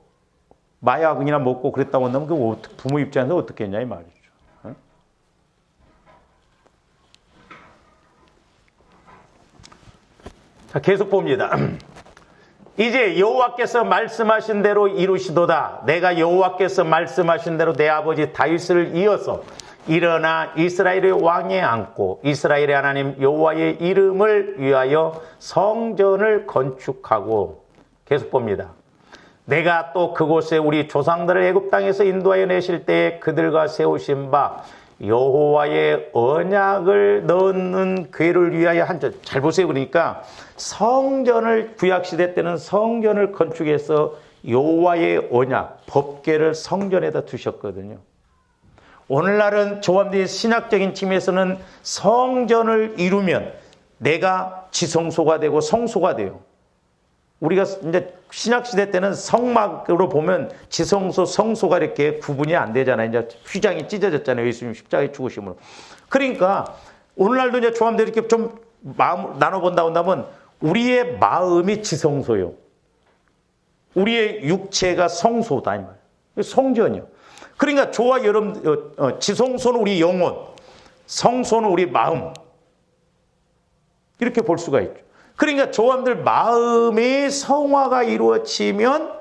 마약이나 먹고 그랬다고 한다면 그 부모 입장에서 어떻게 했냐 이 말이죠. 자, 계속 봅니다. 이제 여호와께서 말씀하신 대로 이루시도다. 내가 여호와께서 말씀하신 대로 내 아버지 다윗을 이어서 일어나 이스라엘의 왕에 앉고 이스라엘의 하나님 여호와의 이름을 위하여 성전을 건축하고, 계속 봅니다. 내가 또 그곳에 우리 조상들을 애굽 땅에서 인도하여 내실 때에 그들과 세우신 바 여호와의 언약을 넣는 궤를 위하여 한전. 잘 보세요. 그러니까 성전을, 구약시대 때는 성전을 건축해서 여호와의 언약, 법궤를 성전에다 두셨거든요. 오늘날은 조합의 신학적인 측면에서는 성전을 이루면 내가 지성소가 되고 성소가 돼요. 우리가 이제 신약시대 때는 성막으로 보면 지성소, 성소가 이렇게 구분이 안 되잖아요. 이제 휘장이 찢어졌잖아요. 예수님 십자가에 죽으심으로. 그러니까 오늘날도 이제 조합들이 이렇게 좀 마음 나눠본다고 한다면 우리의 마음이 지성소요. 우리의 육체가 성소다. 이 말이에요. 성전이요. 그러니까 저와 여러분, 지성소는 우리 영혼, 성소는 우리 마음. 이렇게 볼 수가 있죠. 그러니까 저함들 마음의 성화가 이루어지면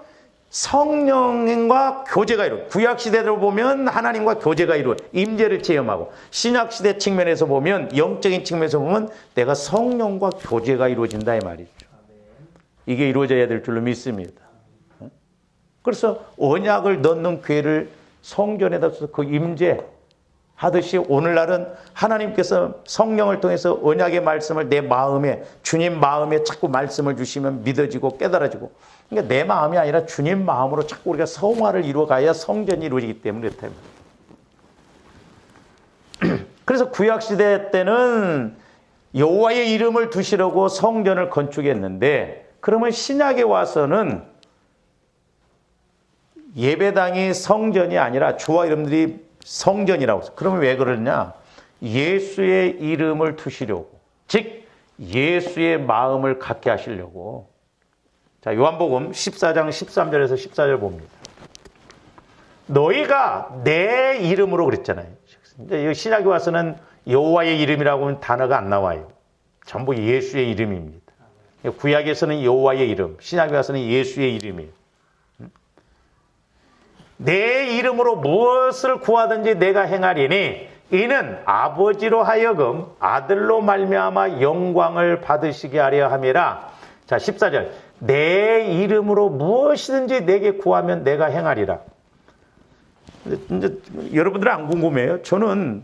성령과 교제가 이루어. 구약시대로 보면 하나님과 교제가 이루어 임재를 체험하고, 신약시대 측면에서 보면, 영적인 측면에서 보면 내가 성령과 교제가 이루어진다 이 말이죠. 이게 이루어져야 될 줄로 믿습니다. 그래서 언약을 넣는 궤를 성전에다 써서 그 임재 하듯이 오늘날은 하나님께서 성령을 통해서 언약의 말씀을 내 마음에, 주님 마음에 자꾸 말씀을 주시면 믿어지고 깨달아지고, 그러니까 내 마음이 아니라 주님 마음으로 자꾸 우리가 성화를 이루어가야 성전이 이루어지기 때문에 그렇다. 그래서 구약시대 때는 여호와의 이름을 두시려고 성전을 건축했는데, 그러면 신약에 와서는 예배당이 성전이 아니라 저와 여러분들이 성전이라고 했어요. 그러면 왜 그러냐? 예수의 이름을 두시려고, 즉 예수의 마음을 갖게 하시려고. 자, 요한복음 14장 13절에서 14절 봅니다. 너희가 내 이름으로 그랬잖아요. 이제 신약에 와서는 여호와의 이름이라고 하는 단어가 안 나와요. 전부 예수의 이름입니다. 구약에서는 여호와의 이름, 신약에 와서는 예수의 이름이에요. 내 이름으로 무엇을 구하든지 내가 행하리니 이는 아버지로 하여금 아들로 말미암아 영광을 받으시게 하려 함이라. 자, 14절. 내 이름으로 무엇이든지 내게 구하면 내가 행하리라. 이제 여러분들은 안 궁금해요? 저는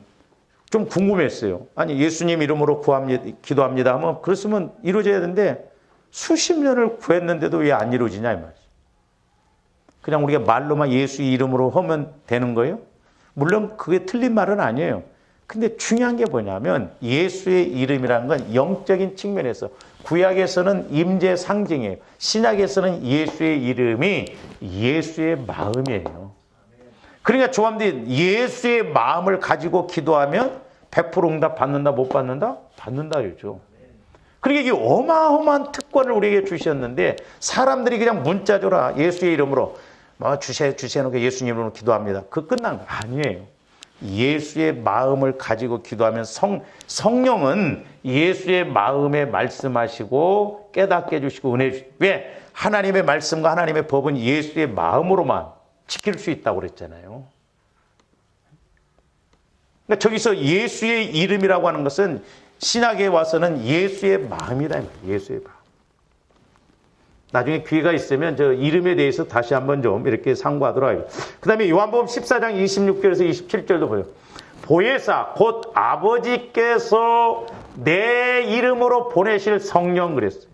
좀 궁금했어요. 아니, 예수님 이름으로 기도합니다 하면 그랬으면 이루어져야 되는데 수십 년을 구했는데도 왜 안 이루어지냐 이 말이죠. 그냥 우리가 말로만 예수 이름으로 하면 되는 거예요? 물론 그게 틀린 말은 아니에요. 근데 중요한 게 뭐냐면 예수의 이름이라는 건 영적인 측면에서 구약에서는 임재 상징이에요. 신약에서는 예수의 이름이 예수의 마음이에요. 그러니까 조함들이 예수의 마음을 가지고 기도하면 100% 응답 받는다 못 받는다? 받는다 이죠. 그러니까 이게 어마어마한 특권을 우리에게 주셨는데 사람들이 그냥 문자 줘라 예수의 이름으로 주시는 예수님 이름으로 기도합니다. 그 끝난 거 아니에요. 예수의 마음을 가지고 기도하면 성령은 예수의 마음에 말씀하시고 깨닫게 해주시고 은혜 주시고 왜? 하나님의 말씀과 하나님의 법은 예수의 마음으로만 지킬 수 있다고 그랬잖아요. 그러니까 저기서 예수의 이름이라고 하는 것은 신약에 와서는 예수의 마음이다. 예수의 마음. 나중에 기회가 있으면 저 이름에 대해서 다시 한번 좀 이렇게 상고하도록 하겠습니다. 그 다음에 요한복음 14장 26절에서 27절도 보여요. 보혜사 곧 아버지께서 내 이름으로 보내실 성령 그랬어요.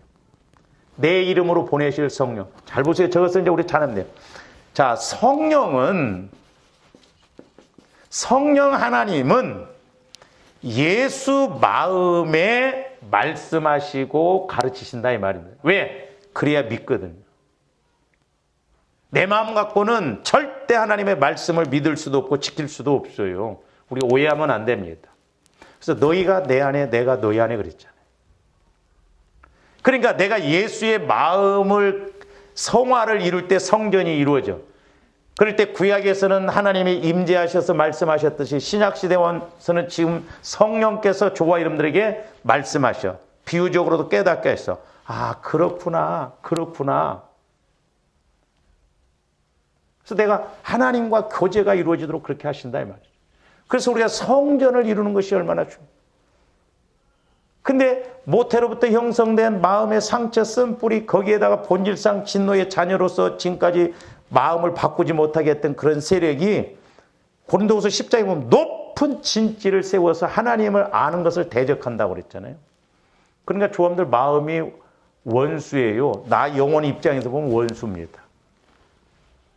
내 이름으로 보내실 성령. 잘 보세요. 저것은 이제 우리 잘 안돼요. 자, 성령 하나님은 예수 마음에 말씀하시고 가르치신다 이 말입니다. 왜? 그래야 믿거든요. 내 마음 갖고는 절대 하나님의 말씀을 믿을 수도 없고 지킬 수도 없어요. 우리 오해하면 안 됩니다. 그래서 너희가 내 안에 내가 너희 안에 그랬잖아요. 그러니까 내가 예수의 마음을 성화를 이룰 때 성전이 이루어져. 그럴 때 구약에서는 하나님이 임재하셔서 말씀하셨듯이 신약시대에서는 지금 성령께서 저와 여러분들에게 말씀하셔. 비유적으로도 깨닫게 했어. 아, 그렇구나. 그래서 내가 하나님과 교제가 이루어지도록 그렇게 하신다 이 말이죠. 그래서 우리가 성전을 이루는 것이 얼마나 중요해요. 근데 모태로부터 형성된 마음의 상처 쓴 뿌리 거기에다가 본질상 진노의 자녀로서 지금까지 마음을 바꾸지 못하게 했던 그런 세력이 고린도후서 10장에 보면 높은 진지를 세워서 하나님을 아는 것을 대적한다고 그랬잖아요. 그러니까 조함들 마음이 원수예요. 나 영혼 입장에서 보면 원수입니다.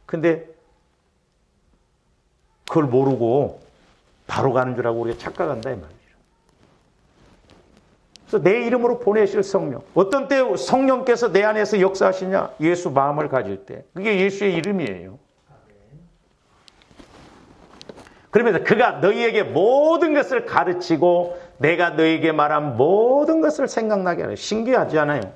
근데 그걸 모르고 바로 가는 줄 알고 우리가 착각한다 이 말이죠. 그래서 내 이름으로 보내실 성령. 어떤 때 성령께서 내 안에서 역사하시냐? 예수 마음을 가질 때. 그게 예수의 이름이에요. 그러면서 그가 너희에게 모든 것을 가르치고 내가 너희에게 말한 모든 것을 생각나게 하는. 신기하지 않아요?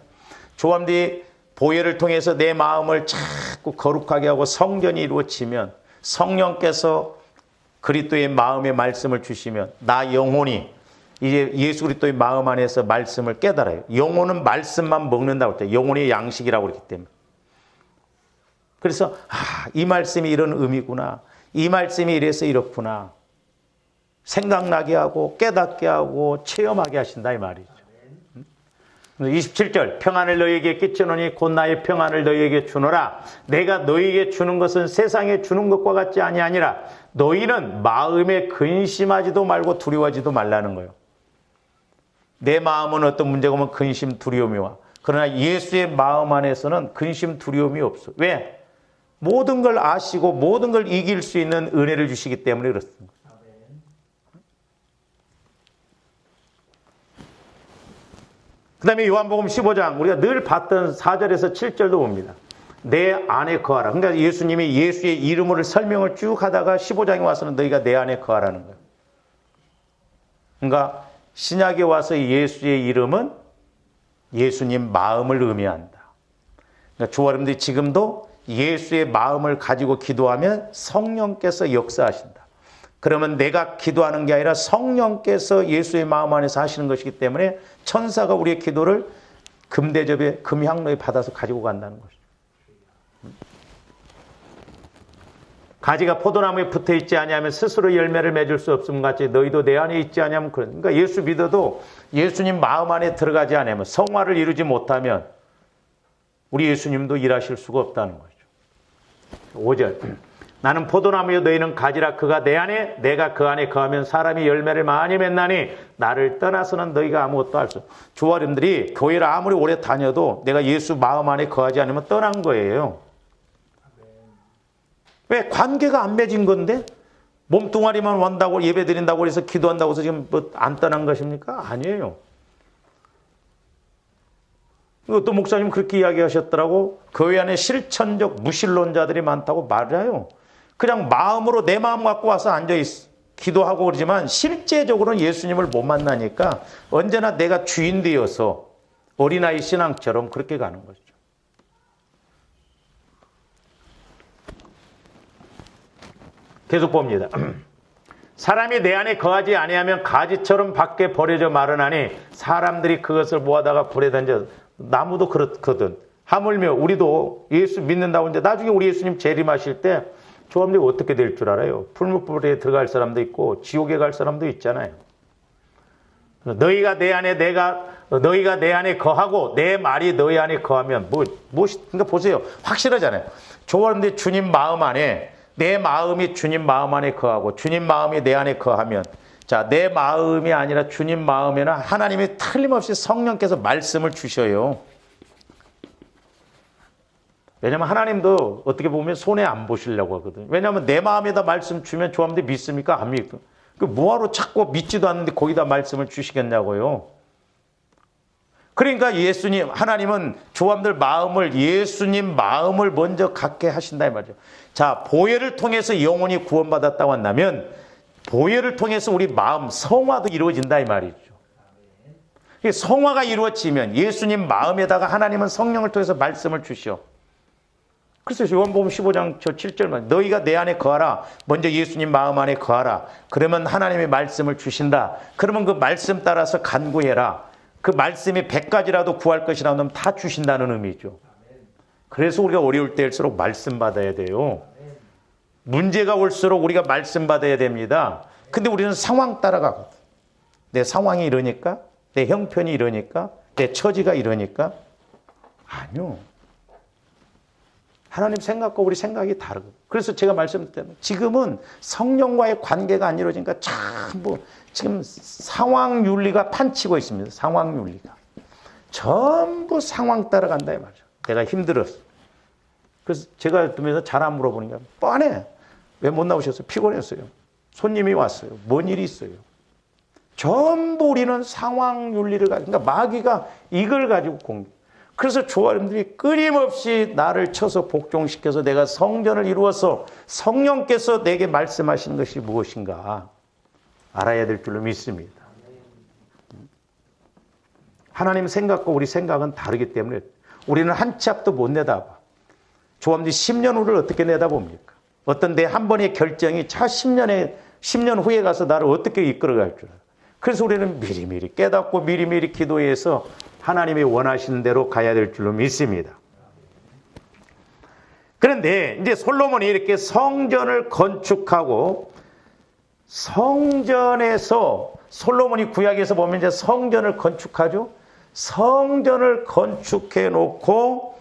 조함들이 보혈을 통해서 내 마음을 자꾸 거룩하게 하고 성전이 이루어지면 성령께서 그리스도의 마음의 말씀을 주시면 나 영혼이 이제 예수 그리스도의 마음 안에서 말씀을 깨달아요. 영혼은 말씀만 먹는다고 했죠. 영혼의 양식이라고 그랬기 때문에. 그래서 이 말씀이 이런 의미구나. 이 말씀이 이래서 이렇구나. 생각나게 하고 깨닫게 하고 체험하게 하신다 이 말이죠. 27절 평안을 너희에게 끼치노니 곧 나의 평안을 너희에게 주노라. 내가 너희에게 주는 것은 세상에 주는 것과 같지 아니하니라. 너희는 마음에 근심하지도 말고 두려워하지도 말라는 거예요. 내 마음은 어떤 문제가 오면 근심 두려움이 와. 그러나 예수의 마음 안에서는 근심 두려움이 없어. 왜? 모든 걸 아시고 모든 걸 이길 수 있는 은혜를 주시기 때문에 그렇습니다. 그 다음에 요한복음 15장 우리가 늘 봤던 4절에서 7절도 봅니다. 내 안에 거하라. 그러니까 예수님이 예수의 이름을 설명을 쭉 하다가 15장에 와서는 너희가 내 안에 거하라는 거예요. 그러니까 신약에 와서 예수의 이름은 예수님 마음을 의미한다. 그러니까 주와 여러분들이 지금도 예수의 마음을 가지고 기도하면 성령께서 역사하신다. 그러면 내가 기도하는 게 아니라 성령께서 예수의 마음 안에서 하시는 것이기 때문에 천사가 우리의 기도를 금대접에 금향로에 받아서 가지고 간다는 것이죠. 가지가 포도나무에 붙어 있지 아니하면 스스로 열매를 맺을 수 없음 같이 너희도 내 안에 있지 아니하면 그러니까 예수 믿어도 예수님 마음 안에 들어가지 않으면 성화를 이루지 못하면 우리 예수님도 일하실 수가 없다는 거죠. 5절 나는 포도나무여 너희는 가지라. 그가 내 안에 내가 그 안에 거하면 사람이 열매를 많이 맺나니 나를 떠나서는 너희가 아무것도 할 수 없어. 주와 여러분들이 교회를 아무리 오래 다녀도 내가 예수 마음 안에 거하지 않으면 떠난 거예요. 왜? 관계가 안 맺은 건데 몸뚱아리만 원다고 예배 드린다고 해서 기도한다고 해서 지금 뭐 안 떠난 것입니까? 아니에요. 또 목사님 그렇게 이야기하셨더라고. 교회 안에 실천적 무신론자들이 많다고. 맞아요. 그냥 마음으로 내 마음 갖고 와서 앉아있어. 기도하고 그러지만 실제적으로는 예수님을 못 만나니까 언제나 내가 주인 되어서 어린아이 신앙처럼 그렇게 가는 거죠. 계속 봅니다. 사람이 내 안에 거하지 아니하면 가지처럼 밖에 버려져 마르나니 사람들이 그것을 모아다가 불에 던져. 나무도 그렇거든. 하물며 우리도 예수 믿는다고 이제 나중에 우리 예수님 재림하실 때 조합들이 어떻게 될 줄 알아요? 풀무불에 들어갈 사람도 있고 지옥에 갈 사람도 있잖아요. 너희가 내 안에 거하고 내 말이 너희 안에 거하면 그러니까 보세요. 확실하잖아요. 조합들이 주님 마음 안에 내 마음이 주님 마음 안에 거하고 주님 마음이 내 안에 거하면 자, 내 마음이 아니라 주님 마음에는 하나님이 틀림없이 성령께서 말씀을 주셔요. 왜냐하면 하나님도 어떻게 보면 손해 안 보시려고 하거든요. 왜냐하면 내 마음에다 말씀 주면 조합들이 믿습니까? 안 믿고. 그 뭐하러 자꾸 믿지도 않는데 거기다 말씀을 주시겠냐고요. 그러니까 하나님은 조합들 마음을 예수님 마음을 먼저 갖게 하신다 이 말이죠. 자, 보혈을 통해서 영혼이 구원받았다고 한다면 보혈을 통해서 우리 마음 성화도 이루어진다 이 말이죠. 성화가 이루어지면 예수님 마음에다가 하나님은 성령을 통해서 말씀을 주시오. 그래서 요한복음 15장 7절만 너희가 내 안에 거하라. 먼저 예수님 마음 안에 거하라. 그러면 하나님의 말씀을 주신다. 그러면 그 말씀 따라서 간구해라. 그 말씀이 100가지라도 구할 것이라고 하면 다 주신다는 의미죠. 그래서 우리가 어려울 때일수록 말씀 받아야 돼요. 문제가 올수록 우리가 말씀 받아야 됩니다. 근데 우리는 상황 따라가거든. 내 상황이 이러니까? 내 형편이 이러니까? 내 처지가 이러니까? 아니요. 하나님 생각과 우리 생각이 다르거든요. 그래서 제가 말씀드렸잖아요. 지금은 성령과의 관계가 안 이루어지니까 전부 지금 상황윤리가 판치고 있습니다. 상황윤리가. 전부 상황 따라간다 이 말이죠. 내가 힘들었어. 그래서 제가 들으면서 잘 안 물어보니까 뻔해. 왜 못 나오셨어요? 피곤했어요. 손님이 왔어요. 뭔 일이 있어요? 전부 우리는 상황윤리를 가지고 그러니까 마귀가 이걸 가지고 공격. 그래서 조아름들이 끊임없이 나를 쳐서 복종시켜서 내가 성전을 이루어서 성령께서 내게 말씀하신 것이 무엇인가 알아야 될 줄로 믿습니다. 하나님 생각과 우리 생각은 다르기 때문에 우리는 한 치 앞도 못 내다봐. 조아름들이 10년 후를 어떻게 내다봅니까? 어떤 내 한 번의 결정이 10년 후에 가서 나를 어떻게 이끌어갈 줄 알아. 그래서 우리는 미리미리 깨닫고 미리미리 기도해서 하나님이 원하시는 대로 가야 될 줄로 믿습니다. 그런데 이제 솔로몬이 이렇게 성전을 건축하고 성전에서 솔로몬이 구약에서 보면 이제 성전을 건축하죠. 성전을 건축해 놓고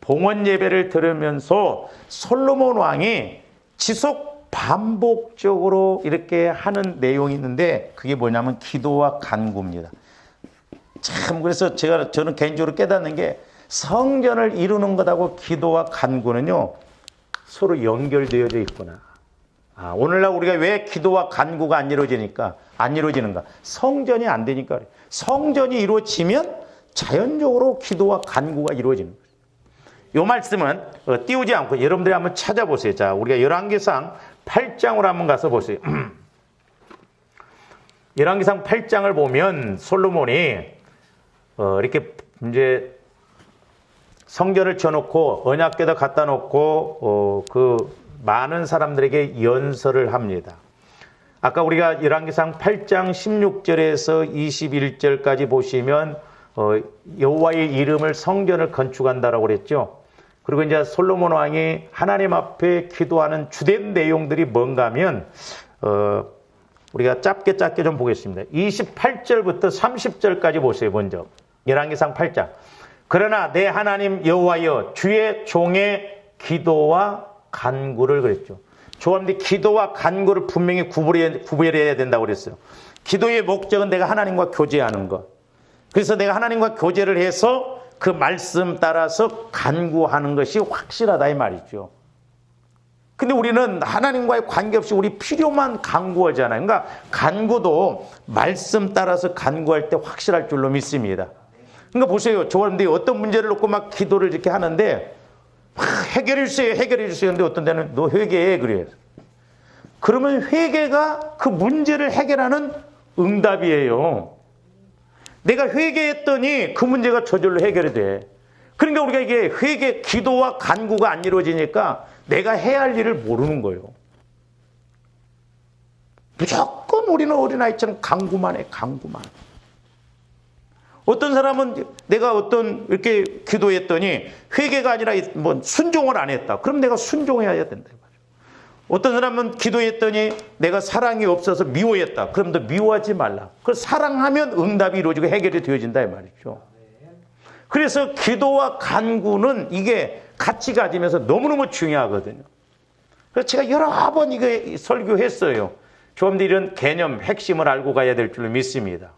봉헌 예배를 드리면서 솔로몬 왕이 지속 반복적으로 이렇게 하는 내용이 있는데 그게 뭐냐면 기도와 간구입니다. 참 그래서 저는 개인적으로 깨닫는 게 성전을 이루는 것하고 기도와 간구는요 서로 연결되어져 있구나. 오늘날 우리가 왜 기도와 간구가 안 이루어지는가? 성전이 안 되니까 그래. 성전이 이루어지면 자연적으로 기도와 간구가 이루어지는 거예요. 이 말씀은 띄우지 않고 여러분들이 한번 찾아보세요. 자, 우리가 열왕기상 8장으로 한번 가서 보세요. 열왕기상 8장을 보면 솔로몬이 이렇게 이제 성전을 쳐놓고 언약궤도 갖다 놓고 그 많은 사람들에게 연설을 합니다. 아까 우리가 열왕기상 8장 16절에서 21절까지 보시면 여호와의 이름을 성전을 건축한다라고 그랬죠. 그리고 이제 솔로몬 왕이 하나님 앞에 기도하는 주된 내용들이 뭔가 하면 우리가 짧게 좀 보겠습니다. 28절부터 30절까지 보세요. 먼저 열왕기상 8장. 그러나 내 하나님 여호와여 주의 종의 기도와 간구를 그랬죠. 조합들이 기도와 간구를 분명히 구별해야 된다고 그랬어요. 기도의 목적은 내가 하나님과 교제하는 것. 그래서 내가 하나님과 교제를 해서 그 말씀 따라서 간구하는 것이 확실하다 이 말이죠. 근데 우리는 하나님과의 관계없이 우리 필요만 간구하잖아요. 그러니까 간구도 말씀 따라서 간구할 때 확실할 줄로 믿습니다. 그러니까 보세요. 저런데 어떤 문제를 놓고 막 기도를 이렇게 하는데 해결해 주세요. 해결해 주세요. 근데 어떤 데는 너 회개해 그래요. 그러면 회개가 그 문제를 해결하는 응답이에요. 내가 회개했더니 그 문제가 저절로 해결이 돼. 그러니까 우리가 이게 회개, 기도와 간구가 안 이루어지니까 내가 해야 할 일을 모르는 거예요. 무조건 우리는 어린아이처럼 간구만 해, 간구만. 어떤 사람은 내가 어떤 이렇게 기도했더니 회개가 아니라 뭐 순종을 안 했다. 그럼 내가 순종해야 된다. 어떤 사람은 기도했더니 내가 사랑이 없어서 미워했다. 그럼 너 미워하지 말라. 그 사랑하면 응답이 이루어지고 해결이 되어진다 이 말이죠. 그래서 기도와 간구는 이게 같이 가지면서 너무너무 중요하거든요. 그래서 제가 여러 번 이거 설교했어요. 좀 더 이런 개념, 핵심을 알고 가야 될 줄 믿습니다.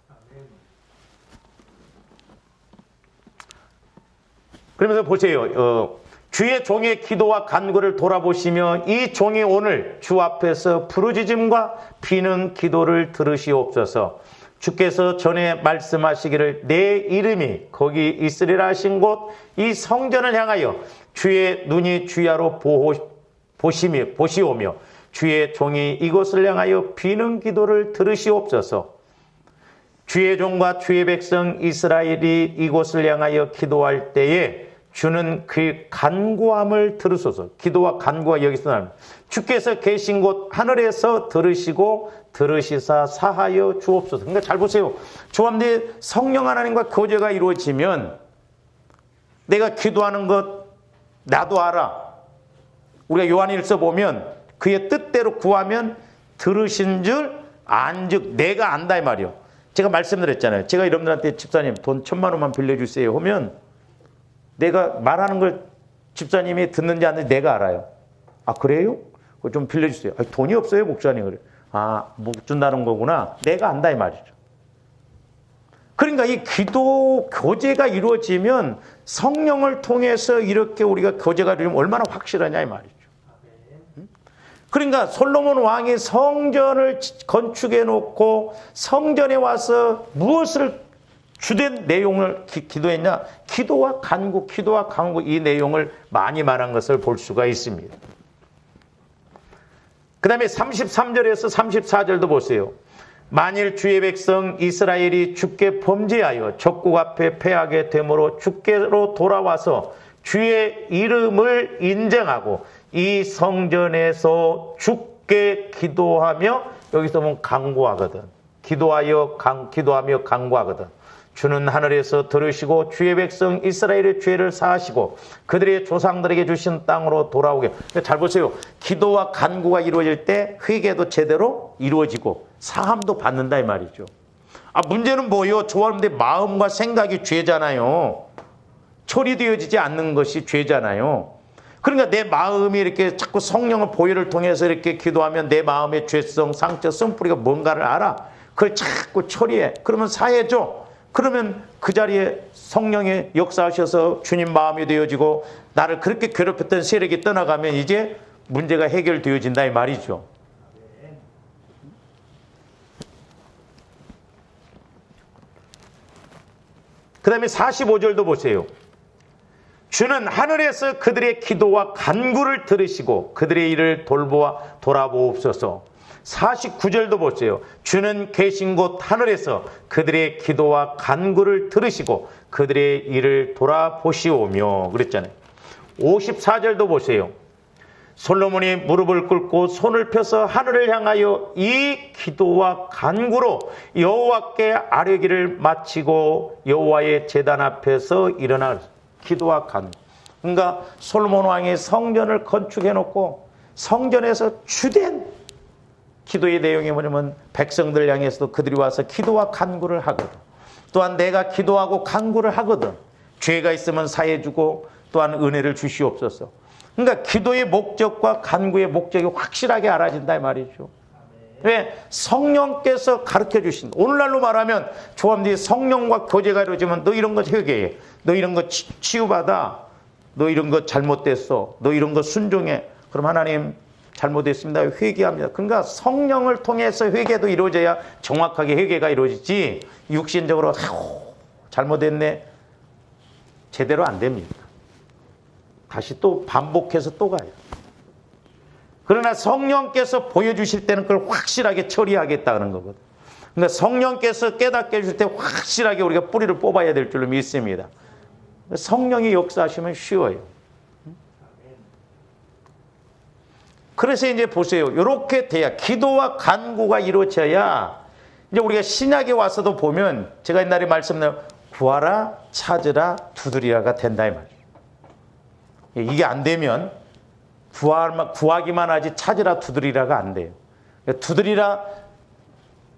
그러면서 보세요. 주의 종의 기도와 간구를 돌아보시며 이 종이 오늘 주 앞에서 부르짖음과 비는 기도를 들으시옵소서. 주께서 전에 말씀하시기를 내 이름이 거기 있으리라 하신 곳 이 성전을 향하여 주의 눈이 주야로 보시오며 주의 종이 이곳을 향하여 비는 기도를 들으시옵소서. 주의 종과 주의 백성 이스라엘이 이곳을 향하여 기도할 때에 주는 그 간구함을 들으소서. 기도와 간구가 여기서 나옵니다. 주께서 계신 곳 하늘에서 들으시고 들으시사 사하여 주옵소서. 그러니까 잘 보세요. 조합대 성령 하나님과 교제가 이루어지면 내가 기도하는 것 나도 알아. 우리가 요한일서 보면 그의 뜻대로 구하면 들으신 줄 안즉 내가 안다 이 말이요. 제가 말씀드렸잖아요. 제가 여러분들한테 집사님 돈 1,000만 원만 빌려주세요 하면 내가 말하는 걸 집사님이 듣는지 안 듣는지 내가 알아요. 아 그래요? 그거 좀 빌려주세요. 아, 돈이 없어요 목사님. 그래. 아 못 준다는 거구나. 내가 안다 이 말이죠. 그러니까 이 기도 교제가 이루어지면 성령을 통해서 이렇게 우리가 교제가 이루어지면 얼마나 확실하냐 이 말이죠. 그러니까 솔로몬 왕이 성전을 건축해 놓고 성전에 와서 무엇을 주된 내용을 기도했냐? 기도와 간구 이 내용을 많이 말한 것을 볼 수가 있습니다. 그 다음에 33절에서 34절도 보세요. 만일 주의 백성 이스라엘이 주께 범죄하여 적국 앞에 패하게 되므로 주께로 돌아와서 주의 이름을 인정하고 이 성전에서 주께 기도하며 여기서 보면 간구하거든. 기도하며 간구하거든. 주는 하늘에서 들으시고 주의 백성 이스라엘의 죄를 사하시고 그들의 조상들에게 주신 땅으로 돌아오게. 잘 보세요. 기도와 간구가 이루어질 때 회개도 제대로 이루어지고 사함도 받는다 이 말이죠. 아 문제는 뭐예요? 좋아하는데 마음과 생각이 죄잖아요. 처리되어지지 않는 것이 죄잖아요. 그러니까 내 마음이 이렇게 자꾸 성령의 보혈을 통해서 이렇게 기도하면 내 마음의 죄성, 상처, 쓴뿌리가 뭔가를 알아. 그걸 자꾸 처리해. 그러면 사해줘. 그러면 그 자리에 성령의 역사하셔서 주님 마음이 되어지고 나를 그렇게 괴롭혔던 세력이 떠나가면 이제 문제가 해결되어진다 이 말이죠. 그 다음에 45절도 보세요. 주는 하늘에서 그들의 기도와 간구를 들으시고 그들의 일을 돌아보옵소서. 49절도 보세요. 주는 계신 곳 하늘에서 그들의 기도와 간구를 들으시고 그들의 일을 돌아보시오며 그랬잖아요. 54절도 보세요. 솔로몬이 무릎을 꿇고 손을 펴서 하늘을 향하여 이 기도와 간구로 여호와께 아뢰기를 마치고 여호와의 제단 앞에서 일어나 기도와 간구. 그러니까 솔로몬 왕이 성전을 건축해 놓고 성전에서 주된 기도의 내용이 뭐냐면 백성들 향해서도 그들이 와서 기도와 간구를 하거든. 또한 내가 기도하고 간구를 하거든. 죄가 있으면 사해주고 또한 은혜를 주시옵소서. 그러니까 기도의 목적과 간구의 목적이 확실하게 알아진다 이 말이죠. 왜? 성령께서 가르쳐 주신. 오늘날로 말하면 조합들이 성령과 교제가 이루어지면 너 이런 거 회개해. 너 이런 거 치유받아. 너 이런 거 잘못됐어. 너 이런 거 순종해. 그럼 하나님 잘못했습니다. 회개합니다. 그러니까 성령을 통해서 회개도 이루어져야 정확하게 회개가 이루어지지 육신적으로 잘못했네. 제대로 안 됩니다. 다시 또 반복해서 또 가요. 그러나 성령께서 보여주실 때는 그걸 확실하게 처리하겠다는 거거든. 그러니까 성령께서 깨닫게 해줄 때 확실하게 우리가 뿌리를 뽑아야 될 줄로 믿습니다. 성령이 역사하시면 쉬워요. 그래서 이제 보세요. 이렇게 돼야 기도와 간구가 이루어져야 이제 우리가 신약에 와서도 보면 제가 옛날에 말씀드린 구하라, 찾으라, 두드리라가 된다 이 말이에요. 이게 안 되면 구하기만 하지 찾으라, 두드리라가 안 돼요. 두드리라,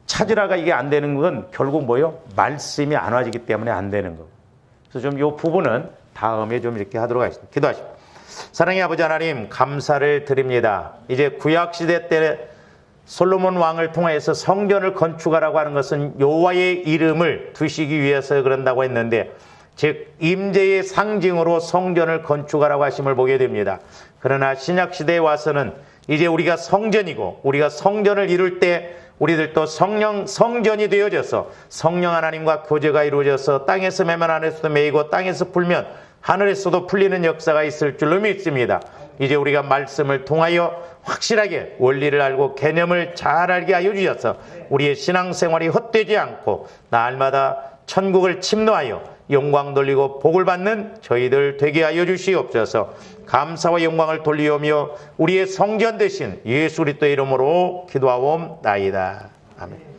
찾으라가 이게 안 되는 건 결국 뭐예요? 말씀이 안 와지기 때문에 안 되는 거고. 그래서 좀 이 부분은 다음에 좀 이렇게 하도록 하겠습니다. 기도하십시오. 사랑의 아버지 하나님, 감사를 드립니다. 이제 구약시대 때 솔로몬 왕을 통해서 성전을 건축하라고 하는 것은 여호와의 이름을 두시기 위해서 그런다고 했는데, 즉 임재의 상징으로 성전을 건축하라고 하심을 보게 됩니다. 그러나 신약시대에 와서는 이제 우리가 성전이고, 우리가 성전을 이룰 때 우리들도 성전이 되어져서 성령 하나님과 교제가 이루어져서 땅에서 매면 안에서도 매이고 땅에서 풀면 하늘에서도 풀리는 역사가 있을 줄로 믿습니다. 이제 우리가 말씀을 통하여 확실하게 원리를 알고 개념을 잘 알게 하여 주셔서 우리의 신앙생활이 헛되지 않고 날마다 천국을 침노하여 영광 돌리고 복을 받는 저희들 되게 하여 주시옵소서. 감사와 영광을 돌리오며 우리의 성전 되신 예수 그리스도의 이름으로 기도하옵나이다. 아멘.